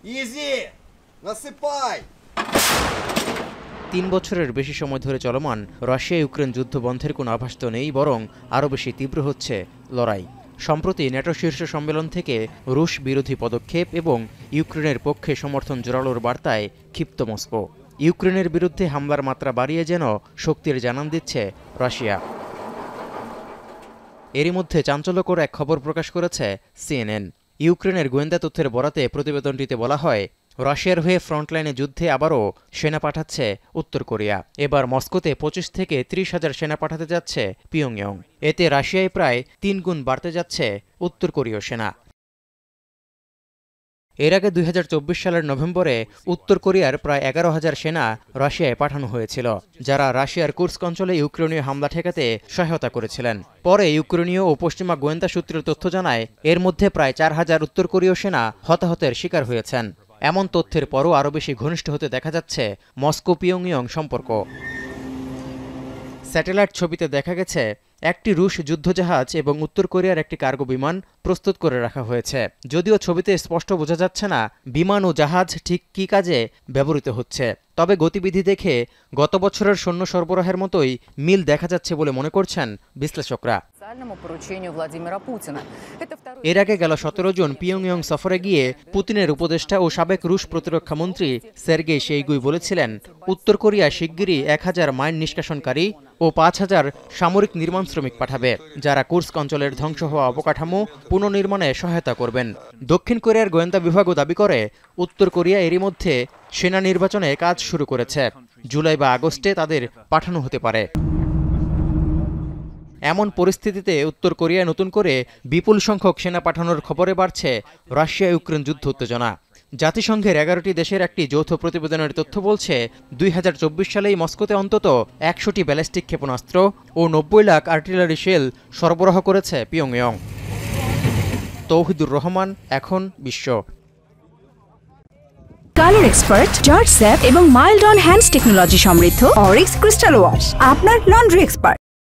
Изи! Насыпай! 3 বছরের বেশি সময় ধরে চলমান রাশিয়া ইউক্রেন যুদ্ধ বন্ধের কোনো আভাস তো নেই, বরং আরও বেশি তীব্র হচ্ছে লড়াই। সম্প্রতি ন্যাটো শীর্ষ সম্মেলন থেকে রুশ বিরোধী পদক্ষেপ এবং ইউক্রেনের পক্ষে সমর্থন জোরালোর বার্তায় ক্ষিপ্ত মস্কো। ইউক্রেনের বিরুদ্ধে হামলার মাত্রা বাড়িয়ে যেন শক্তির জানান দিচ্ছে রাশিয়া। এরই মধ্যে চাঞ্চল্যকর এক খবর প্রকাশ করেছে সিএনএন। ইউক্রেনের গোয়েন্দা তথ্যের বরাতে প্রতিবেদনটিতে বলা হয়, রাশিয়ার হয়ে ফ্রন্টলাইনে যুদ্ধে আবারও সেনা পাঠাচ্ছে উত্তর কোরিয়া। এবার মস্কোতে 25 থেকে 30,000 সেনা পাঠাতে যাচ্ছে পিয়ংইয়ং। এতে রাশিয়ায় প্রায় 3 গুণ বাড়তে যাচ্ছে উত্তর কোরীয় সেনা। এর আগে 2024 সালের নভেম্বরে উত্তর কোরিয়ার প্রায় 11,000 সেনা রাশিয়ায় পাঠানো হয়েছিল, যারা রাশিয়ার কুর্স্ক অঞ্চলে ইউক্রেনীয় হামলা ঠেকাতে সহায়তা করেছিলেন। পরে ইউক্রেনীয় ও পশ্চিমা গোয়েন্দা সূত্রের তথ্য জানায়, এর মধ্যে প্রায় 4,000 উত্তর কোরীয় সেনা হতাহতের শিকার হয়েছেন। এমন তথ্যের পরও আরও বেশি ঘনিষ্ঠ হতে দেখা যাচ্ছে মস্কো পিয়ংইয়ং সম্পর্ক। স্যাটেলাইট ছবিতে দেখা গেছে একটি রুশ যুদ্ধজাহাজ এবং উত্তর কোরিয়ার একটি কার্গো বিমান প্রস্তুত করে রাখা হয়েছে। যদিও ছবিতে স্পষ্ট বোঝা যাচ্ছে না বিমান ও জাহাজ ঠিক কী কাজে ব্যবহৃত হচ্ছে, তবে গতিবিধি দেখে গত বছরের সৈন্য সরবরাহের মতোই মিল দেখা যাচ্ছে বলে মনে করছেন বিশ্লেষকরা। এর আগে গেল 17 জুন পিয়ংইয়ং সফরে গিয়ে পুতিনের উপদেষ্টা ও সাবেক রুশ প্রতিরক্ষা মন্ত্রী সের্গেই শোইগুই বলেছিলেন, উত্তর কোরিয়া শিগগিরই 1000 মাইন নিষ্কাশনকারী ও 5000 সামরিক নির্মাণ শ্রমিক পাঠাবে, যারা কুর্স্ক অঞ্চলের ধ্বংস হওয়া অবকাঠামো পুনর্নির্মাণে সহায়তা করবেন। দক্ষিণ কোরিয়ার গোয়েন্দা বিভাগও দাবি করে, উত্তর কোরিয়া এরই মধ্যে সেনা নির্বাচনে কাজ শুরু করেছে। জুলাই বা আগস্টে তাদের পাঠানো হতে পারে। এমন পরিস্থিতিতে উত্তর কোরিয়ায় নতুন করে বিপুল সংখ্যক সেনা পাঠানোর খবরে বাড়ছে রাশিয়া ইউক্রেন যুদ্ধ উত্তেজনা। জাতিসংঘের 11টি দেশের একটি যৌথ প্রতিবেদনের তথ্য বলছে, 2024 সালেই মস্কোতে অন্তত 100টি ব্যালিস্টিক ক্ষেপণাস্ত্র ও 90 লাখ আর্টিলারি শেল সরবরাহ করেছে পিয়ংইয়ং। তৌহিদুর রহমান, এখন বিশ্ব। কালার এক্সপার্ট, জর্জ স্যাপ এবং মাইল্ড অন হ্যান্ডস টেকনোলজি সমৃদ্ধ অরিক্স ক্রিস্টাল ওয়াশ আপনার লন্ড্রি এক্সপার্ট।